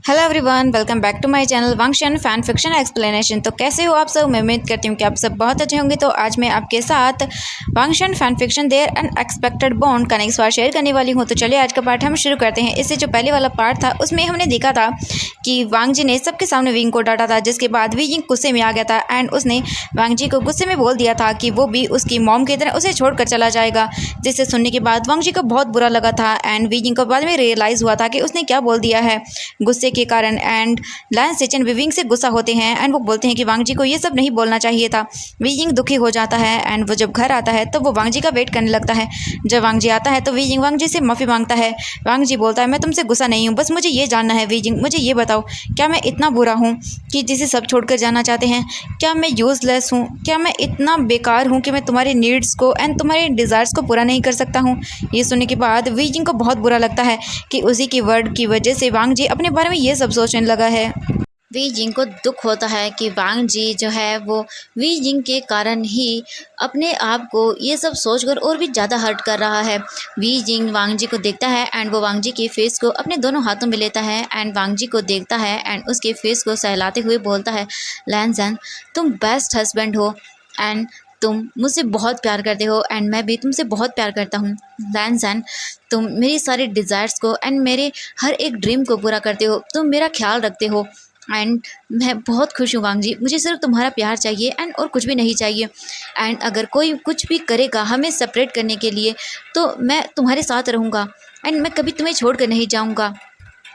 Hello everyone, welcome back to my channel Wangxian fan fiction explanation. तो कैसे हो आप सब? मैं उम्मीद करती हूँ कि आप सब बहुत अच्छे होंगे। तो आज मैं आपके साथ Wangxian fan fiction their unexpected bond का नेक्स्ट पार्ट शेयर करने वाली हूँ। तो चलिए आज का पार्ट हम शुरू करते हैं। इससे जो पहले वाला पार्ट था उसमें हमने देखा था कि वांग जी ने सबके सामने विंग को डांटा था, जिसके बाद विंग गुस्से में आ गया था एंड उसने वांग जी को गुस्से में बोल दिया था कि वो भी उसकी मॉम की तरह उसे छोड़कर चला जाएगा। जिसे सुनने के बाद वांग जी को बहुत बुरा लगा था एंड विंग को बाद में रियलाइज़ हुआ था कि उसने क्या बोल दिया है गुस्से के कारण। एंड लैंस सेचन विविंग से गुस्सा होते हैं एंड वो बोलते हैं कि वांग जी को ये सब नहीं बोलना चाहिए था। विविंग दुखी हो जाता है एंड वो जब घर आता है तो वो वांग जी का वेट करने लगता है। जब वांग जी आता है तो विविंग वांग जी से माफ़ी मांगता है। वांग जी बोलता है, मैं तुमसे गुस्सा नहीं हूँ, बस मुझे ये जानना है विविंग, मुझे ये बताओ, क्या मैं इतना बुरा हूँ कि जिसे सब छोड़कर जाना चाहते हैं? क्या मैं यूज़लेस हूँ? क्या मैं इतना बेकार हूँ कि मैं तुम्हारे नीड्स को एंड तुम्हारे डिज़ायर्स को पूरा नहीं कर सकता हूँ? ये सुनने के बाद विजिंग को बहुत बुरा लगता है कि उसी की वर्ड की वजह से वांग जी अपने बारे में ये सब सोचने लगा है। वी जिंग को दुख होता है कि वांग जी जो है वो वी जिंग के कारण ही अपने आप को ये सब सोचकर और भी ज़्यादा हर्ट कर रहा है। वी जिंग वांग जी को देखता है एंड वो वांग जी के फेस को अपने दोनों हाथों में लेता है एंड वांग जी को देखता है एंड उसके फेस को सहलाते हुए बोलता है, लैंसन तुम बेस्ट हस्बैंड हो एंड तुम मुझसे बहुत प्यार करते हो एंड मैं भी तुमसे बहुत प्यार करता हूँ। लैंसन तुम मेरी सारी डिज़ायर्स को एंड मेरे हर एक ड्रीम को पूरा करते हो, तुम मेरा ख्याल रखते हो एंड मैं बहुत खुश हूँ वांग जी। मुझे सिर्फ तुम्हारा प्यार चाहिए एंड और कुछ भी नहीं चाहिए। एंड अगर कोई कुछ भी करेगा हमें सेपरेट करने के लिए तो मैं तुम्हारे साथ रहूँगा एंड मैं कभी तुम्हें छोड़ कर नहीं जाऊँगा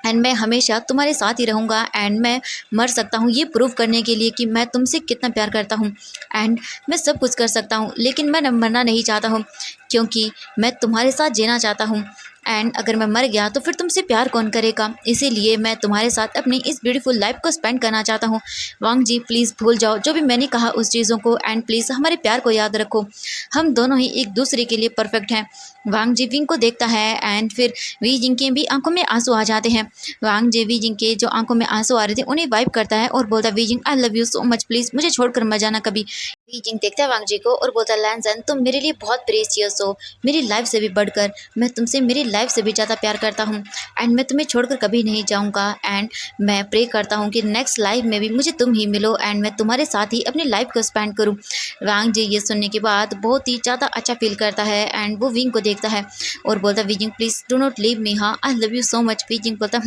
एंड मैं हमेशा तुम्हारे साथ ही रहूँगा एंड मैं मर सकता हूँ ये प्रूव करने के लिए कि मैं तुमसे कितना प्यार करता हूँ। एंड मैं सब कुछ कर सकता हूँ लेकिन मैं मरना नहीं चाहता हूँ क्योंकि मैं तुम्हारे साथ जीना चाहता हूँ। एंड अगर मैं मर गया तो फिर तुमसे प्यार कौन करेगा? इसीलिए मैं तुम्हारे साथ अपनी इस ब्यूटीफुल लाइफ को स्पेंड करना चाहता हूँ। वांग जी प्लीज़ भूल जाओ जो भी मैंने कहा उस चीज़ों को एंड प्लीज़ हमारे प्यार को याद रखो। हम दोनों ही एक दूसरे के लिए परफेक्ट हैं। वांग जी विंग को देखता है एंड फिर वी जिंग के भी आंखों में आंसू आ जाते हैं। वांग जी वी जिंग के जो आंखों में आंसू आ रहे थे उन्हें वाइप करता है और बोलता है, Wei Jing I love you so much, please मुझे छोड़कर मत जाना कभी। वी जिंग देखता है वांग जी को और बोलता है, लैंसन तुम मेरे लिए बहुत प्रेशियस हो, मेरी लाइफ से भी बढ़कर। मैं तुमसे मेरी लाइफ से भी ज़्यादा प्यार करता हूँ एंड मैं तुम्हें छोड़कर कभी नहीं जाऊँगा एंड मैं प्रे करता हूँ कि नेक्स्ट लाइफ में भी मुझे तुम ही मिलो एंड मैं तुम्हारे साथ ही अपनी लाइफ को स्पेंड करूँ। वांग जी ये सुनने के बाद बहुत ही ज़्यादा अच्छा फील करता है एंड वो विंग को देखता है और बोलता, Wei Ying please do not leave me, हाँ I love you so much. Wei Ying बोलता,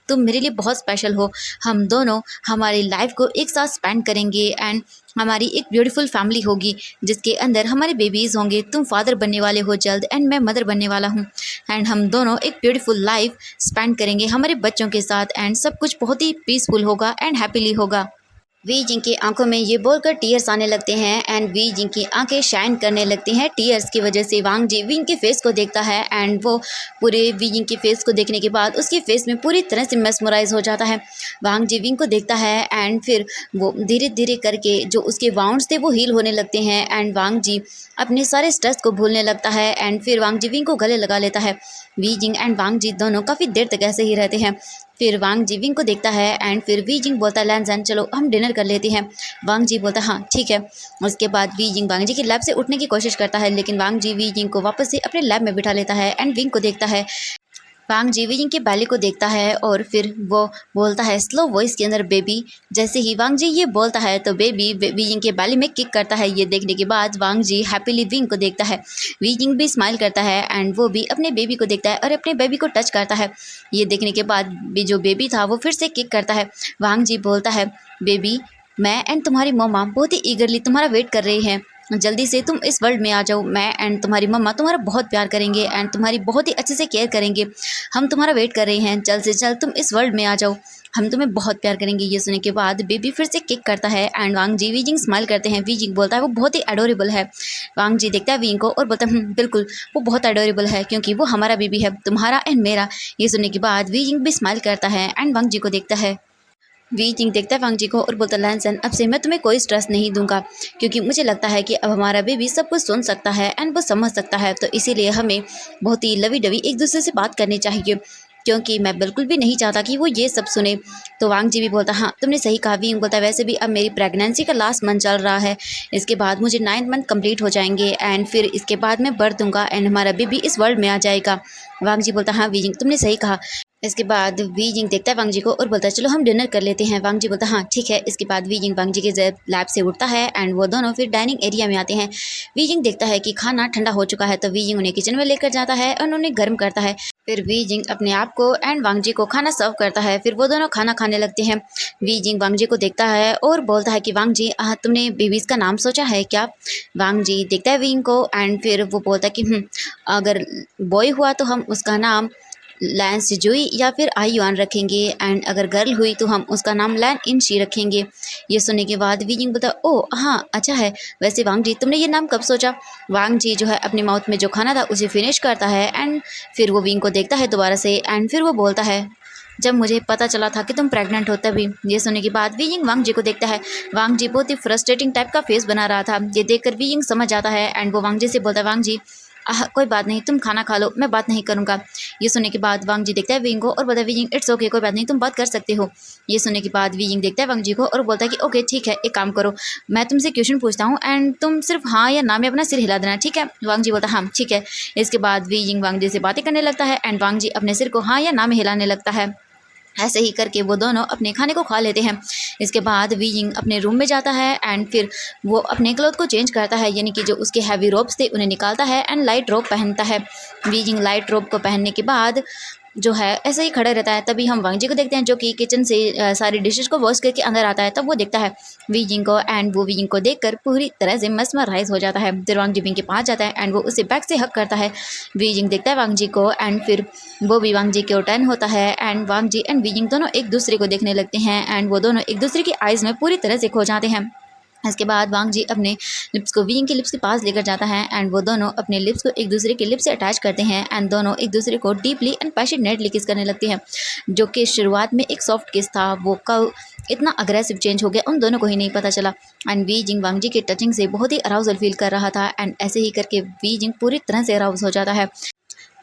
तुम मेरे लिए बहुत स्पेशल हो, हम दोनों हमारी लाइफ को एक साथ स्पेंड करेंगे एंड हमारी एक ब्यूटीफुल फैमिली होगी जिसके अंदर हमारे बेबीज़ होंगे। तुम फादर बनने वाले हो जल्द एंड मैं मदर बनने वाला हूँ एंड हम दोनों एक ब्यूटीफुल लाइफ स्पेंड करेंगे हमारे बच्चों के साथ एंड सब कुछ बहुत ही पीसफुल होगा एंड हैप्पीली होगा। वी जिंग की आंखों में ये बोलकर टीयर्स आने लगते हैं एंड वी जिंग की आंखें शाइन करने लगती हैं टीयर्स की वजह से। वांग जी विंग के फेस को देखता है एंड वो पूरे वी जिंग के फेस को देखने के बाद उसके फेस में पूरी तरह से मेस्मराइज हो जाता है। वांग जी विंग को देखता है एंड फिर वो धीरे धीरे करके जो उसके वाउंड्स थे वो हील होने लगते हैं एंड वांग जी अपने सारे स्ट्रेस को भूलने लगता है एंड फिर वांग जी विंग को गले लगा लेता है। वी जिंग एंड वांग जी दोनों काफ़ी देर तक ऐसे ही रहते हैं। फिर वांग जी विंग को देखता है एंड फिर वी जिंग बोलता है, लैंसन चलो हम डिनर कर लेते हैं। वांग जी बोलता है, हाँ ठीक है। उसके बाद वी जिंग वांग जी की लैब से उठने की कोशिश करता है लेकिन वांग जी वी जिंग को वापस से अपने लैब में बिठा लेता है एंड विंग को देखता है। वांग जी वी जिंग के बैली को देखता है और फिर वो बोलता है स्लो वॉइस के अंदर, बेबी। जैसे ही वांग जी ये बोलता है तो बेबी वी जिंग के बैली में किक करता है। ये देखने के बाद वांग जी हैप्पीली विंग को देखता है। वी जिंग भी स्माइल करता है एंड वो भी अपने बेबी को देखता है और अपने बेबी को टच करता है। ये देखने के बाद भी जो बेबी था वो फिर से किक करता है। वांग जी बोलता है, बेबी मैं एंड तुम्हारी मम्मा बहुत ही ईगरली तुम्हारा वेट कर रहे हैं, जल्दी से तुम इस वर्ल्ड में आ जाओ। मैं एंड तुम्हारी मम्मा तुम्हारा बहुत प्यार करेंगे एंड तुम्हारी बहुत ही अच्छे से केयर करेंगे। हम तुम्हारा वेट कर रहे हैं, जल्द से जल्द तुम इस वर्ल्ड में आ जाओ, हम तुम्हें बहुत प्यार करेंगे। ये सुनने के बाद बेबी फिर से किक करता है and Wang Ji Wei Jing smile करते हैं। वी जिंग बोलता है वो बहुत ही एडोरेबल है। वांग जी देखता है विंग को और बोलता है, बिल्कुल वो बहुत एडोरेबल है क्योंकि वो हमारा बेबी है, तुम्हारा एंड मेरा। ये सुनने के बाद वी जिंग भी स्माइल करता है एंड वांग जी को देखता है। वी जिंग देखता है वांग जी को और बोलता है, लैंसन अब से मैं तुम्हें कोई स्ट्रेस नहीं दूंगा क्योंकि मुझे लगता है कि अब हमारा बेबी सब कुछ सुन सकता है एंड वो समझ सकता है, तो इसीलिए हमें बहुत ही लवी डवी एक दूसरे से बात करनी चाहिए क्योंकि मैं बिल्कुल भी नहीं चाहता कि वो ये सब सुने। तो वांग जी भी बोलता, हाँ तुमने सही कहा। वी बोलता है, वैसे भी अब मेरी प्रेगनेंसी का लास्ट मंथ चल रहा है, इसके बाद मुझे 9 मंथ कंप्लीट हो जाएंगे एंड फिर इसके बाद मैं बर्थ दूंगा एंड हमारा बेबी इस वर्ल्ड में आ जाएगा। वांग जी बोलता, हाँ वी तुमने सही कहा। इसके बाद वी जिंग देखता है वांग जी को और बोलता है चलो हम डिनर कर लेते हैं। वांग जी बोलता है हाँ ठीक है। इसके बाद वी जिंग वांग जी के लैब से उठता है एंड वो दोनों फिर डाइनिंग एरिया में आते हैं। वी जिंग देखता है कि खाना ठंडा हो चुका है तो वी जिंग उन्हें किचन में लेकर जाता है और उन्हें गर्म करता है। फिर वी जिंग अपने आप को एंड वांग जी को खाना सर्व करता है। फिर वो दोनों खाना खाने लगते हैं। वी जिंग वांग जी को देखता है और बोलता है कि वांग जी तुमने बेबीज का नाम सोचा है क्या? वांग जी देखता है वी जिंग को एंड फिर वो बोलता है कि अगर बॉय हुआ तो हम उसका नाम लैन सिजुई या फिर आई युआन रखेंगे एंड अगर गर्ल हुई तो हम उसका नाम लैन इन शी रखेंगे। ये सुनने के बाद वी जिंग बोलता ओ हाँ अच्छा है। वैसे वांग जी तुमने ये नाम कब सोचा? वांग जी जो है अपनी माउथ में जो खाना था उसे फिनिश करता है एंड फिर वो विंग को देखता है दोबारा से एंड फिर वो बोलता है जब मुझे पता चला था कि तुम प्रेग्नेंट हो तभी। ये सुनने के बाद वी जिंग वांग जी को देखता है। वांग जी बहुत ही फ्रस्ट्रेटिंग टाइप का फेस बना रहा था। ये देखकर वी जिंग समझ जाता है एंड वो वांग जी से बोलता है वांग जी कोई बात नहीं तुम खाना खा लो मैं बात नहीं करूँगा। ये सुनने के बाद वांग जी देखता है विंग को और बोलता है विंग इट्स ओके कोई बात नहीं तुम बात कर सकते हो। ये सुनने के बाद विंग देखता है वांग जी को और बोलता है कि ओके ठीक है एक काम करो मैं तुमसे क्वेश्चन पूछता हूँ एंड तुम सिर्फ हाँ या ना में अपना सिर हिला देना ठीक है। वांग जी बोलता है हाँ ठीक है। इसके बाद विंग वांग जी से बातें करने लगता है एंड वांग जी अपने सिर को हाँ या ना में हिलाने लगता है। ऐसे ही करके वो दोनों अपने खाने को खा लेते हैं। इसके बाद वी जिंग अपने रूम में जाता है एंड फिर वो अपने क्लोथ को चेंज करता है यानी कि जो उसके हैवी रोब्स थे उन्हें निकालता है एंड लाइट रोब पहनता है। वी जिंग लाइट रोब को पहनने के बाद जो है ऐसे ही खड़ा रहता है। तभी हम वांग जी को देखते हैं जो कि किचन से सारी डिशेस को वॉश करके अंदर आता है। तब वो देखता है वी जिंग को एंड वो वी जिंग को देखकर पूरी तरह से मस्मराइज हो जाता है। फिर वांग जी विंग के पास जाता है एंड वो उसे बैक से हक करता है। वी जिंग देखता है वांग जी को एंड फिर वो भी वांग जी के टर्न होता है and Wang ji and Wei Ying दोनों एक दूसरे को देखने लगते हैं एंड वो दोनों एक दूसरे की आइज़ में पूरी तरह से खो जाते हैं। इसके बाद वांग जी अपने लिप्स को विंग के लिप्स के पास लेकर जाता है एंड वो दोनों अपने लिप्स को एक दूसरे के लिप्स से अटैच करते हैं एंड दोनों एक दूसरे को डीपली एंड पैशनेटली किस करने लगते हैं। जो कि शुरुआत में एक सॉफ्ट किस था वो कब इतना अग्रेसिव चेंज हो गया उन दोनों को ही नहीं पता चला। एंड वी जिंग वांग जी के टचिंग से बहुत ही अराउजल फील कर रहा था एंड ऐसे ही करके वी जिंग पूरी तरह से अराउज हो जाता है।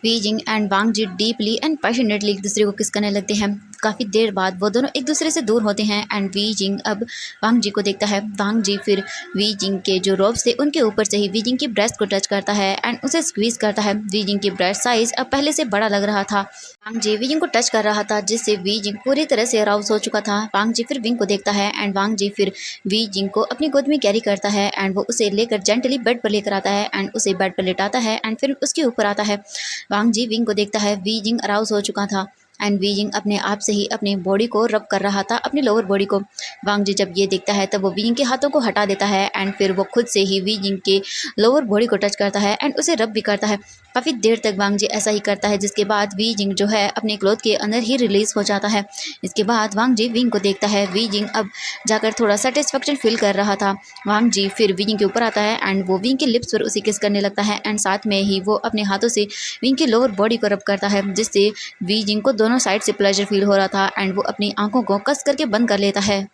Wei Jing and Wang Ji deeply and passionately एक दूसरे को किस करने लगते हैं। काफ़ी देर बाद वो दोनों एक दूसरे से दूर होते हैं एंड वी जिंग अब वांग जी को देखता है। वांग जी फिर वी जिंग के जो रोब्स थे उनके ऊपर से ही वी जिंग की ब्रेस्ट को टच करता है एंड उसे स्क्वीज करता है। वी जिंग की ब्रेस्ट साइज अब पहले से बड़ा लग रहा था। वांग जी वी जिंग को टच कर रहा था जिससे वी जिंग पूरी तरह से अराउज हो चुका था। वांग जी फिर विंग को देखता है एंड वांग जी फिर वी जिंग को अपनी गोद में कैरी करता है एंड वो उसे लेकर जेंटली बेड पर लेकर आता है एंड उसे बेड पर लेटाता है एंड फिर उसके ऊपर आता है। वांग जी विंग को देखता है। वी जिंग अराउज हो चुका था एंड वी जिंग अपने आप से ही अपनी बॉडी को रब कर रहा था अपनी लोअर बॉडी को। वांग जी जब ये देखता है तब वो वी जिंग के हाथों को हटा देता है एंड फिर वो खुद से ही वी जिंग के लोअर बॉडी को टच करता है एंड उसे रब भी करता है। काफ़ी देर तक वांग जी ऐसा ही करता है जिसके बाद वी जिंग जो है अपने क्लोथ के अंदर ही रिलीज हो जाता है। इसके बाद वांग जी विंग को देखता है। वी जिंग अब जाकर थोड़ा सेटिस्फेक्शन फील कर रहा था। वांग जी फिर वी जिंग के ऊपर आता है एंड वो विंग के लिप्स पर उसे किस करने लगता है एंड साथ में ही वो अपने हाथों से विंग की लोअर बॉडी को रब करता है जिससे वी जिंग को दोनों साइड से प्लेजर फील हो रहा था एंड वो अपनी आंखों को कस करके बंद कर लेता है।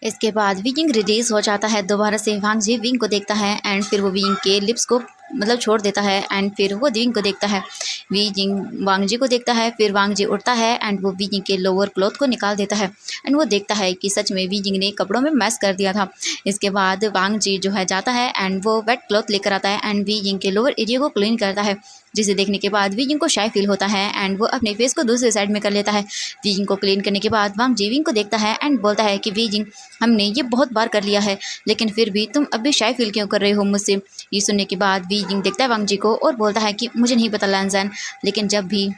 इसके बाद विंग रिलीज हो जाता है दोबारा से। वांग जी विंग को देखता है एंड फिर वो विंग के लिप्स को मतलब छोड़ देता है एंड फिर वो विंग को देखता है। वी जिंग वांग जी को देखता है। फिर वांग जी उठता है एंड वो वी जिंग के लोअर क्लॉथ को निकाल देता है एंड वो देखता है कि सच में वी जिंग ने कपड़ों में मैस कर दिया था। इसके बाद वांग जी जो है जाता है एंड वो वेट क्लॉथ लेकर आता है एंड वी जिंग के लोअर एरिया को क्लीन करता है जिसे देखने के बाद वी जिंग को शाय फील होता है एंड वो अपने फेस को दूसरे साइड में कर लेता है। वी जिंग को क्लीन करने के बाद वांग जी विंग को देखता है एंड बोलता है कि वी जिंग हमने ये बहुत बार कर लिया है लेकिन फिर भी तुम अब भी शाय फील क्यों कर रहे हो मुझसे। ये सुनने के बाद वी जिंग देखता है वांग जी को और बोलता है कि मुझे नहीं पता लैंजन लेकिन जब भी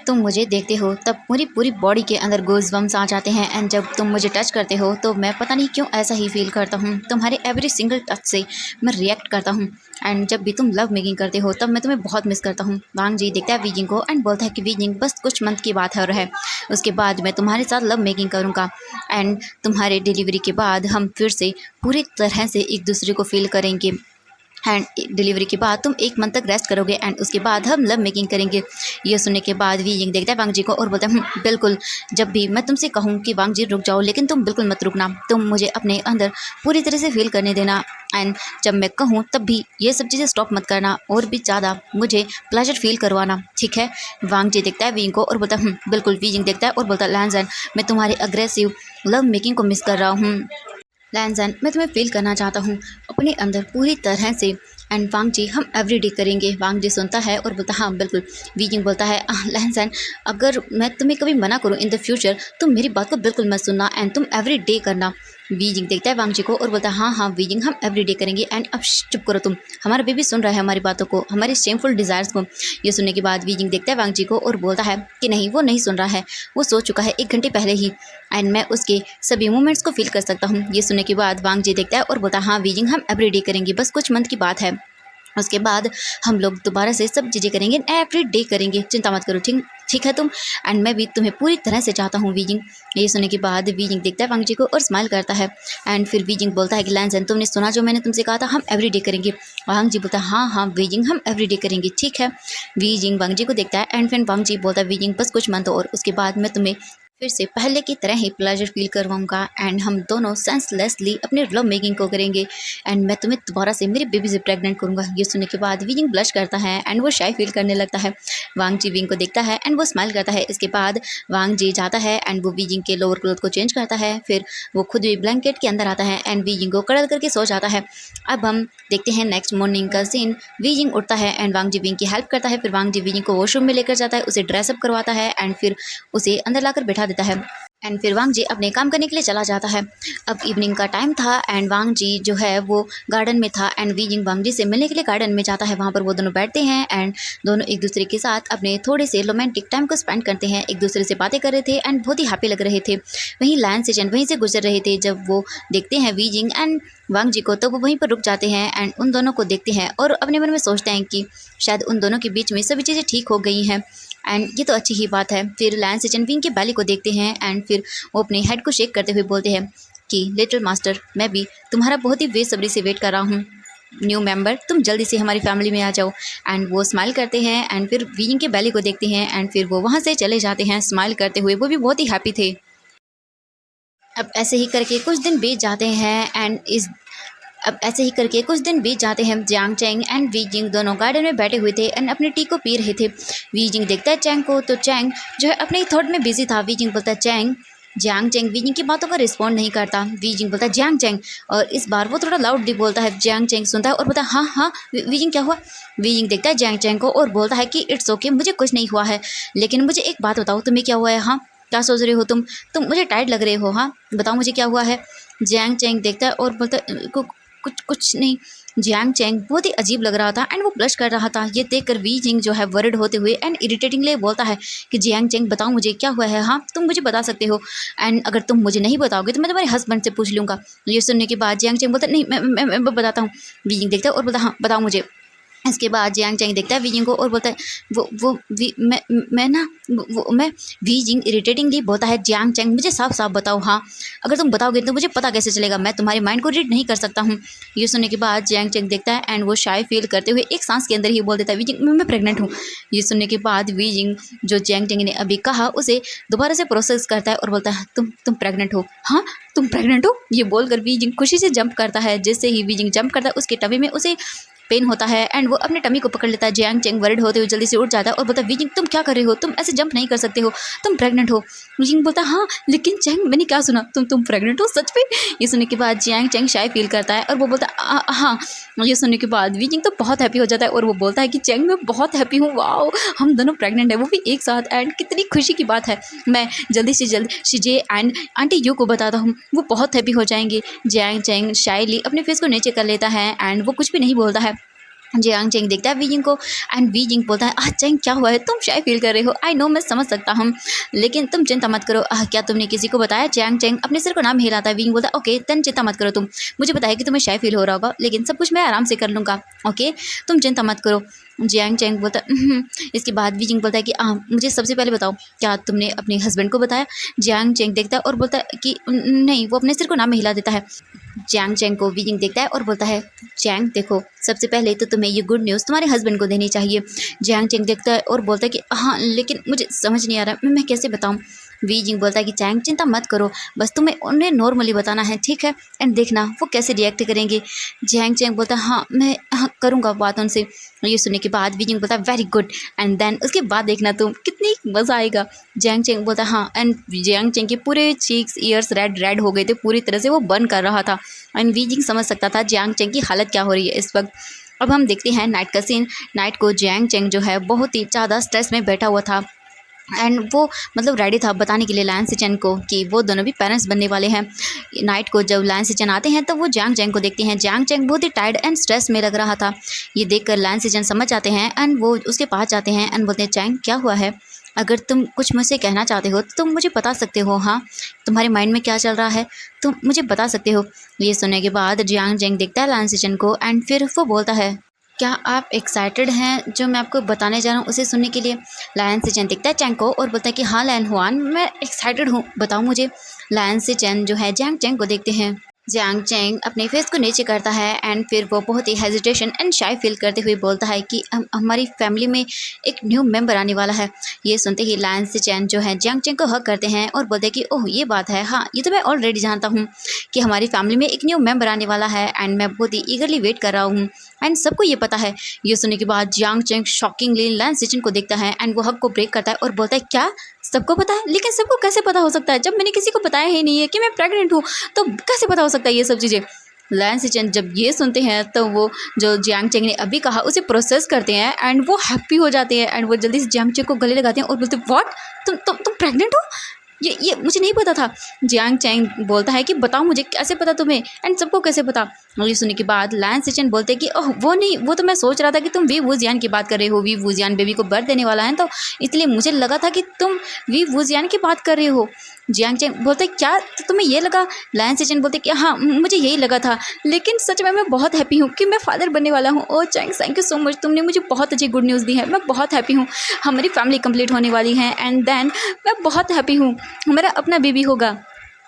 तुम मुझे देखते हो तब पूरी पूरी बॉडी के अंदर गूज़बम्स आ जाते हैं एंड जब तुम मुझे टच करते हो तो मैं पता नहीं क्यों ऐसा ही फील करता हूँ। तुम्हारे एवरी सिंगल टच से मैं रिएक्ट करता हूँ एंड जब भी तुम लव मेकिंग करते हो तब मैं तुम्हें बहुत मिस करता हूँ। वांग जी देखता है वी जिंग को एंड बोलता है कि वी जिंग बस कुछ मंथ की बात है और है उसके बाद मैं तुम्हारे साथ लव मेकिंग करूँगा एंड तुम्हारे डिलीवरी के बाद हम फिर से पूरी तरह से एक दूसरे को फील करेंगे एंड डिलीवरी के बाद तुम एक मंथ तक रेस्ट करोगे एंड उसके बाद हम लव मेकिंग करेंगे। ये सुनने के बाद वी जिंग देखता है वांग जी को और बोलता है बिल्कुल जब भी मैं तुमसे कहूँ कि वांग जी रुक जाओ लेकिन तुम बिल्कुल मत रुकना। तुम मुझे अपने अंदर पूरी तरह से फील करने देना एंड जब मैं कहूँ तब भी ये सब चीज़ें स्टॉप मत करना और भी ज़्यादा मुझे प्लेजर फील करवाना ठीक है। वांग जी देखता है वी जिंग को और बोलता है बिल्कुल। वी जिंग देखता है और बोलता है लैंजन मैं तुम्हारे अग्रेसिव लव मेकिंग को मिस कर रहा हूँ। लैंजन मैं तुम्हें फील करना चाहता हूँ अपने अंदर पूरी तरह से एंड वांग जी हम एवरीडे करेंगे। वांग जी सुनता है और बोलता हाँ बिल्कुल। वीजिंग बोलता है लहनसैन अगर मैं तुम्हें कभी मना करूँ इन द फ्यूचर तुम मेरी बात को बिल्कुल मत सुनना एंड तुम एवरीडे करना। वीजिंग देखता है वांग जी को और बोलता है हाँ वीजिंग हम एवरीडे करेंगे एंड अब चुप करो तुम, हमारा बेबी सुन रहा है हमारी बातों को, हमारे शेमफुल डिज़ायर्स को। ये सुनने के बाद वीजिंग देखता है वांग जी को और बोलता है कि नहीं वो नहीं सुन रहा है, वो सो चुका है 1 घंटे पहले ही एंड मैं उसके सभी मूवमेंट्स को फील कर सकता हूँ। ये सुनने के बाद वांग जी देखता है और बोलता है हाँ वीजिंग हम एवरीडे करेंगे, बस कुछ मंथ की बात है, उसके बाद हम लोग दोबारा से सब चीज़ें करेंगे, एवरीडे करेंगे, चिंता मत करो ठीक ठीक है तुम, एंड मैं भी तुम्हें पूरी तरह से चाहता हूँ वीजिंग। ये सुनने के बाद वीजिंग देखता है वांग जी को और स्माइल करता है एंड फिर वीजिंग बोलता है कि लैंसन तुमने सुना जो मैंने तुमसे कहा था, हम एवरीडे करेंगे। वांग जी बोलता है हाँ हाँ वीजिंग हम एवरीडे करेंगे ठीक है। वीजिंग वांग जी को देखता है एंड फिर वांग जी बोलता है वीजिंग बस कुछ मंथ और उसके बाद मैं तुम्हें फिर से पहले की तरह ही प्लेजर फील करवाऊंगा एंड हम दोनों सेंसलेसली अपने लव मेकिंग को करेंगे एंड मैं तुम्हें दोबारा से मेरे बेबी से प्रेग्नेंट करूंगा। ये सुनने के बाद वीजिंग ब्लश करता है एंड वो शाय फील करने लगता है। वांग जी विंग को देखता है एंड वो स्माइल करता है। इसके बाद वांग जी जाता है एंड वो वीजिंग के लोअर क्लोथ को चेंज करता है, फिर वो खुद भी ब्लैंकेट के अंदर आता है एंड वीजिंग को कडल करके सो जाता है। अब हम देखते हैं नेक्स्ट मॉर्निंग का सीन। वीजिंग उठता है एंड वांग जी विंग की हेल्प करता है, फिर वांग जी वीजिंग को वॉशरूम में लेकर जाता है, उसे ड्रेसअप करवाता है एंड फिर उसे अंदर लाकर बैठा देता है एंड फिर वांग जी अपने काम करने के लिए चला जाता है। अब इवनिंग का टाइम था एंड वांग जी जो है वो गार्डन में था एंड वीजिंग वांग जी से मिलने के लिए गार्डन में जाता है। वहाँ पर वो दोनों बैठते हैं एंड दोनों एक दूसरे के साथ अपने थोड़े से रोमांटिक टाइम को स्पेंड करते हैं, एक दूसरे से बातें कर रहे थे एंड बहुत ही हैप्पी लग रहे थे। वहीं लैन सेजन वहीं से गुजर रहे थे, जब वो देखते हैं वीजिंग एंड वांग जी को तो वो वहीं पर रुक जाते हैं एंड उन दोनों को देखते हैं और अपने मन में सोचते हैं कि शायद उन दोनों के बीच में सभी चीज़ें ठीक हो गई हैं एंड ये तो अच्छी ही बात है। फिर लैन सेजन विंग के बैली को देखते हैं एंड फिर वो अपने हेड को शेक करते हुए बोलते हैं कि लिटिल मास्टर मैं भी तुम्हारा बहुत ही बेसब्री से वेट कर रहा हूँ, न्यू मेंबर तुम जल्दी से हमारी फैमिली में आ जाओ। एंड वो स्माइल करते हैं एंड फिर वीजिंग के बैली को देखते हैं एंड फिर वो वहाँ से चले जाते हैं स्माइल करते हुए, वो भी बहुत ही हैप्पी थे। अब ऐसे ही करके कुछ दिन बीत जाते हैं and Jiang Chang and Weijing दोनों गार्डन में बैठे हुए थे एंड अपने टी को पी रहे थे। वीजिंग देखता है चैंग को तो चैंग जो है अपने ही थॉट में बिजी था। वीजिंग बोलता है चैंग। जियांग चैंग वीजिंग की बातों का रिस्पॉन्ड नहीं करता। वीजिंग बोलता है जियांग चैंग और इस बार वो थोड़ा लाउडली बोलता है। जियांग चैंग सुनता है और बोलता है हाँ हाँ वीजिंग क्या हुआ। वीजिंग देखता है जियांग चैंग को और बोलता है कि इट्स ओके मुझे कुछ नहीं हुआ है, लेकिन मुझे एक बात बताओ तुम्हें क्या हुआ है। हाँ क्या सोच रहे हो तुम मुझे टायर्ड लग रहे हो, हाँ बताओ मुझे क्या हुआ है। जियांग चैंग देखता है और बोलता है कुछ नहीं। जियांग चैंग बहुत ही अजीब लग रहा था एंड वो ब्लश कर रहा था। ये देखकर वीजिंग जो है वरिड होते हुए एंड इरिटेटिंगली बोलता है कि जियांग चैंग बताओ मुझे क्या हुआ है। हाँ तुम मुझे बता सकते हो एंड अगर तुम मुझे नहीं बताओगे तो मैं तुम्हारे हस्बैंड से पूछ लूँगा। ये सुनने के बाद जियांग चैंग बोलता नहीं मैं बताता हूँ। वीजिंग देखता है और बोलता हाँ बताओ मुझे। इसके बाद जियांग चैंग देखता है वीजिंग को और बोलता है मैं वीजिंग इरिटेटिंगली बोलता है जियांग चैंग मुझे साफ साफ बताओ। हाँ अगर तुम बताओगे तो मुझे पता कैसे चलेगा, मैं तुम्हारे माइंड को रीड नहीं कर सकता हूँ। ये सुनने के बाद जियांग चैंग देखता है एंड वो शाय फील करते हुए एक सांस के अंदर ही बोल देता है वीजिंग मैं प्रेग्नेंट हूँ। ये सुनने के बाद वीजिंग जो जियांग चैंग ने अभी कहा उसे दोबारा से प्रोसेस करता है और बोलता है तुम प्रेग्नेंट हो। हाँ तुम प्रेग्नेंट हो। ये बोलकर वीजिंग खुशी से जंप करता है। जैसे ही वीजिंग जंप करता है उसके टमी में उसे पेन होता है एंड वो अपने टमी को पकड़ लेता है। जियांग चैंग वरिड होते हुए जल्दी से उठ जाता है और बोलता है वीजिंग तुम क्या कर रहे हो, तुम ऐसे जंप नहीं कर सकते हो, तुम प्रेग्नेंट हो। वीजिंग बोलता है हाँ लेकिन चैंग मैंने क्या सुना, तुम प्रेग्नेंट हो सच में। ये सुनने के बाद जियांग चैंग शाय फील करता है और वो बोलता है हाँ। ये सुनने के बाद वीजिंग तो बहुत हैप्पी हो जाता है और वो बोलता है कि चैंग मैं बहुत हैप्पी हूँ, वाओ हम दोनों प्रेग्नेंट है वो भी एक साथ एंड कितनी खुशी की बात है। मैं जल्दी से जल्द शिजे एंड आंटी यू को बताता हूँ, वो बहुत हैप्पी हो जाएंगे। जियांग चैंग शायली अपने फेस को नीचे कर लेता है एंड वो कुछ भी नहीं बोलता है। जियांग चैंग देखता है वीजिंग को एंड वीजिंग बोलता है चैंग क्या हुआ है, तुम शाय फील कर रहे हो, आई नो मैं समझ सकता हूँ लेकिन तुम चिंता मत करो। क्या तुमने किसी को बताया। जियांग चैंग अपने सिर को नाम हिलाता है। वीजिंग बोलता है ओके तन चिंता मत करो, तुम मुझे बताया कि तुम्हें शाय फील हो रहा होगा लेकिन सब कुछ मैं आराम से कर लूँगा, ओके तुम चिंता मत करो। जियांग चैंग बोलता है इसके बाद वीजिंग बोलता है कि मुझे सबसे पहले बताओ क्या तुमने अपने हस्बैंड को बताया। जियांग चैंग देखता है और बोलता है कि नहीं, वो अपने सिर को नाम में हिला देता है। जियांग चैंग को वीजिंग देखता है और बोलता है चैंग देखो सबसे पहले तो तुम्हें ये गुड न्यूज़ तुम्हारे हस्बैंड को देनी चाहिए। जियांग चैंग देखता है और बोलता है कि हाँ लेकिन मुझे समझ नहीं आ रहा मैं कैसे बताऊँ। वीजिंग बोलता है कि चैंग चिंता मत करो, बस तुम्हें उन्हें नॉर्मली बताना है ठीक है एंड देखना वो कैसे रिएक्ट करेंगे। जियांग चैंग बोलता है हाँ मैं करूँगा बात उनसे। ये सुनने के बाद वीजिंग बोलता है वेरी गुड एंड देन उसके बाद देखना तुम कितनी मज़ा आएगा। जियांग चैंग बोलता है हाँ एंड जियांग चैंग के पूरे चीक्स ईयर्स रेड हो गए थे, पूरी तरह से वो बर्न कर रहा था एंड वीजिंग समझ सकता था जियांग चैंग की हालत क्या हो रही है इस वक्त। अब हम देखते हैं नाइट का सीन। नाइट को जियांग चेंग जो है बहुत ही ज़्यादा स्ट्रेस में बैठा हुआ था एंड वो मतलब रेडी था बताने के लिए लैन सिचन को कि वो दोनों भी पेरेंट्स बनने वाले हैं। नाइट को जब लैन सिचन आते हैं तो वो जियांग चेंग को देखते हैं। जियांग चेंग बहुत ही टायर्ड एंड स्ट्रेस में लग रहा था। ये देखकर लैन सिचन समझ जाते हैं एंड वो उसके पास जाते हैं एंड बोलते हैं, चेंग क्या हुआ है? अगर तुम कुछ मुझसे कहना चाहते हो तो तुम मुझे बता सकते हो। हाँ, तुम्हारे माइंड में क्या चल रहा है तुम मुझे बता सकते हो। ये सुनने के बाद जियांग चेंग देखता है लैन सिचन को एंड फिर वो बोलता है, क्या आप एक्साइटेड हैं जो मैं आपको बताने जा रहा हूँ उसे सुनने के लिए? लायन से चैन देखता है चैंग को और बोलता है कि हाँ लायन हुआन, मैं एक्साइटेड हूँ, बताओ मुझे। लायन से चैन जो है जियांग चैंग को देखते हैं। जियांग चैंग अपने फेस को नीचे करता है एंड फिर वो बहुत ही हेजिटेशन एंड शाय फील करते हुए बोलता है कि हमारी फैमिली में एक न्यू मेंबर आने वाला है। ये सुनते ही लायन से चैन जो है जियांग चैंग को हक करते हैं और बोलते हैं कि ओह ये बात है, हाँ ये तो मैं ऑलरेडी जानता हूँ कि हमारी फैमिली में एक न्यू मेंबर आने वाला है एंड मैं बहुत ही ईगरली वेट कर रहा हूँ एंड सबको ये पता है। ये सुनने के बाद जियांग चैंग शॉकिंगली लायन सिचन को देखता है एंड वो हक को ब्रेक करता है और बोलता है, क्या सबको पता है? लेकिन सबको कैसे पता हो सकता है जब मैंने किसी को बताया ही नहीं है कि मैं प्रेग्नेंट हूँ, तो कैसे पता हो सकता है ये सब चीज़ें? लायन सिचन जब ये सुनते हैं तो वो जो जियांग चेंग ने अभी कहा उसे प्रोसेस करते हैं एंड वो हैप्पी हो जाते हैं एंड वो जल्दी से जियांग चेंग को गले लगाते हैं और बोलते हैं, व्हाट, तुम प्रेग्नेंट हो? ये मुझे नहीं पता था। जियांग चैंग बोलता है कि बताओ मुझे कैसे पता तुम्हें एंड सबको कैसे पता? और ये सुनने के बाद लायन सिचन बोलते हैं कि ओह वो नहीं, वो तो मैं सोच रहा था कि तुम वी वुजियान की बात कर रहे हो। वी वुजियान बेबी को बर्थ देने वाला है तो इसलिए मुझे लगा था कि तुम वी वुजियान की बात कर रहे हो। जियांग चैंग बोलते क्या तो तुम्हें ये लगा? लायन सिचन बोलते कि हाँ मुझे यही लगा था, लेकिन सच में मैं बहुत हैप्पी हूँ कि मैं फादर बनने वाला हूँ। Oh Cheng thank you so much, तुमने मुझे बहुत अच्छी गुड न्यूज़ दी है। मैं बहुत हैप्पी हूँ, हमारी फैमिली कंप्लीट होने वाली है एंड देन मैं बहुत हैप्पी हूँ, मेरा अपना बेबी होगा।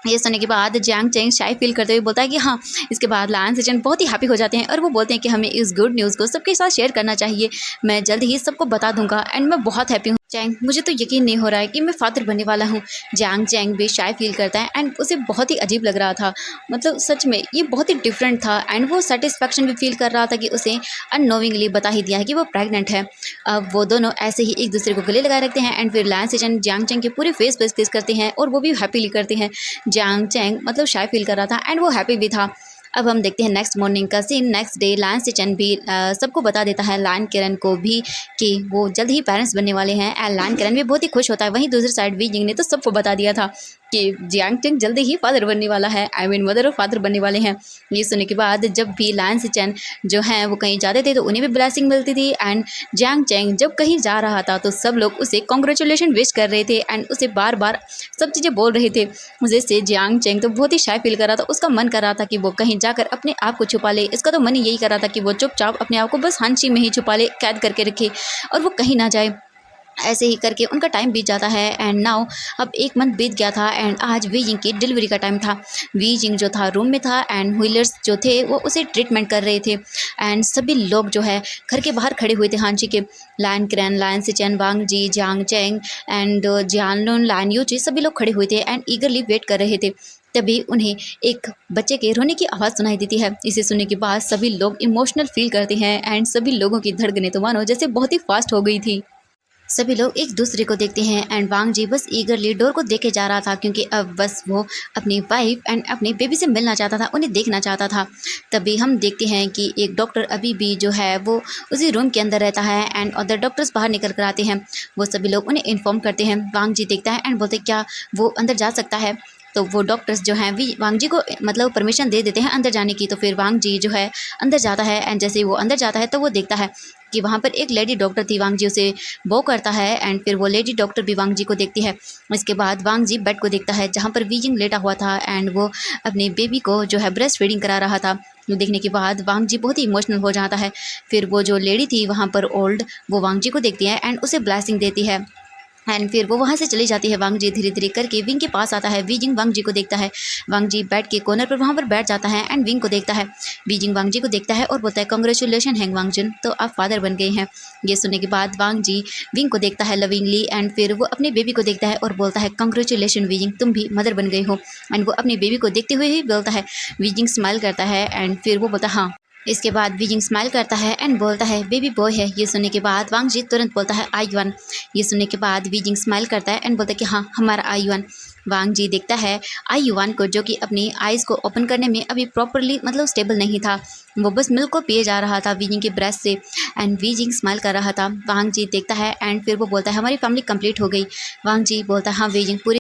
ये सुनने के बाद जियांग चैंग शाय फील करते हुए बोलता है कि हाँ। इसके बाद लायन सिचन बहुत ही हैप्पी हो जाते हैं और वो बोलते हैं कि हमें इस गुड न्यूज़ को सबके साथ शेयर करना चाहिए, मैं जल्द ही सबको बता दूंगा एंड मैं बहुत हैप्पी हूँ। चैंग मुझे तो यकीन नहीं हो रहा है कि मैं फादर बनने वाला हूँ। जियांग चैंग भी शाय फील करता है एंड उसे बहुत ही अजीब लग रहा था, मतलब सच में ये बहुत ही डिफरेंट था एंड वो सेटिस्फैक्शन भी फील कर रहा था कि उसे अननोविंगली बता ही दिया है कि वो प्रेग्नेंट है। अब वो दोनों ऐसे ही एक दूसरे को गले लगाए रखते हैं एंड फिर लायन सिचन जियांग चैंग के पूरे फेस पर किस करते हैं और वो भी हैप्पीली करते हैं। जियांग चैंग मतलब शाय फील कर रहा था एंड वो हैप्पी भी था। अब हम देखते हैं नेक्स्ट मॉर्निंग का सीन। नेक्स्ट डे लायन सिचन भी सबको बता देता है, लायन किरण को भी, कि वो जल्द ही पेरेंट्स बनने वाले हैं एंड लायन किरण भी बहुत ही खुश होता है। वहीं दूसरी साइड वी जिंग ने तो सबको बता दिया था कि जियांग चैंग जल्दी ही फादर बनने वाला है, आई मीन मदर और फादर बनने वाले हैं। ये सुनने के बाद जब भी लायन सिचन जो हैं वो कहीं जाते थे तो उन्हें भी ब्लेसिंग मिलती थी एंड जियांग चैंग जब कहीं जा रहा था तो सब लोग उसे कॉन्ग्रेचुलेशन विश कर रहे थे एंड उसे बार बार सब चीज़ें बोल रहे थे। जैसे जियांग चैंग तो बहुत ही शाय फील कर रहा था, उसका मन कर रहा था कि वो कहीं जाकर अपने आप को छुपा ले। इसका तो मन यही कर रहा था कि वो चुपचाप अपने आप को बस हंसी में ही छुपा ले, कैद करके रखे और वो कहीं ना जाए। ऐसे ही करके उनका टाइम बीत जाता है एंड नाउ अब 1 मंथ बीत गया था एंड आज वी जिंग की डिलीवरी का टाइम था। वी जिंग जो था रूम में था एंड व्हीलर्स जो थे वो उसे ट्रीटमेंट कर रहे थे एंड सभी लोग जो है घर के बाहर खड़े हुए थे हांची के। Lan Qiren, Lan Xichen, Wangji, Jiang Chang and जियानलुन, लायन यूची सभी लोग खड़े हुए थे एंड ईगरली वेट कर रहे थे। तभी उन्हें एक बच्चे के रोने की आवाज़ सुनाई देती है। इसे सुनने के बाद सभी लोग इमोशनल फील करते हैं एंड सभी लोगों की धड़कनें तो मानो जैसे बहुत ही फास्ट हो गई थी। सभी लोग एक दूसरे को देखते हैं एंड वांग जी बस ईगरली डोर को देखे जा रहा था क्योंकि अब बस वो अपनी वाइफ एंड अपने बेबी से मिलना चाहता था, उन्हें देखना चाहता था। तभी हम देखते हैं कि एक डॉक्टर अभी भी जो है वो उसी रूम के अंदर रहता है एंड अदर डॉक्टर्स बाहर निकल कर आते हैं। वो सभी लोग उन्हें इन्फॉर्म करते हैं। वांग जी देखता है एंड बोलते क्या वो अंदर जा सकता है? तो वो डॉक्टर्स जो हैं भी वांग जी को मतलब परमिशन दे देते हैं अंदर जाने की। तो फिर वांग जी जो है अंदर जाता है एंड जैसे ही वो अंदर जाता है तो वो देखता है कि वहाँ पर एक लेडी डॉक्टर थी। वांग जी उसे वो करता है एंड फिर वो लेडी डॉक्टर भी वांग जी को देखती है। इसके बाद वांग जी बेड को देखता है जहाँ पर वी जिंग लेटा हुआ था एंड वो अपने बेबी को जो है ब्रेस्ट फीडिंग करा रहा था। देखने के बाद वांग जी बहुत ही इमोशनल हो जाता है। फिर वो जो लेडी थी वहाँ पर ओल्ड, वो वांग जी को देखती है एंड उसे ब्लेसिंग देती है एंड फिर वो वहाँ से चली जाती है। वांग जी धीरे धीरे करके विंग के पास आता है। वी जिंग वांग जी को देखता है। वांग जी बेड के कॉर्नर पर वहाँ पर बैठ जाता है एंड विंग को देखता है। वी जिंग वांग जी को देखता है और बोलता है कॉन्ग्रेचुलेशन हैंग वांग जिन, तो आप फादर बन गए हैं। ये सुनने के बाद वांग जी विंग को देखता है लविंगली एंड फिर वो अपने बेबी को देखता है और बोलता है कॉन्ग्रेचुलेशन वी जिंग, तुम भी मदर बन गए हो। एंड वो अपने बेबी को देखते हुए ही बोलता है। वी जिंग स्माइल करता है एंड फिर वो बोलता है हाँ। इसके बाद वी जिंग स्माइल करता है एंड बोलता है बेबी बॉय है। ये सुनने के बाद वांग जी तुरंत बोलता है आई वन। ये सुनने के बाद वी जिंग स्माइल करता है एंड बोलता है कि हाँ हमारा आई वन। वांग जी देखता है आई युवान को, जो कि अपनी आइज़ को ओपन करने में अभी प्रॉपरली मतलब स्टेबल नहीं था। वो बस मिल्क को पिए जा रहा था वीजिंग के ब्रेस्ट से एंड वीजिंग स्माइल कर रहा था। वांग जी देखता है एंड फिर वो बोलता है हमारी फैमिली कंप्लीट हो गई। वांग जी बोलता है हाँ वीजिंग पूरी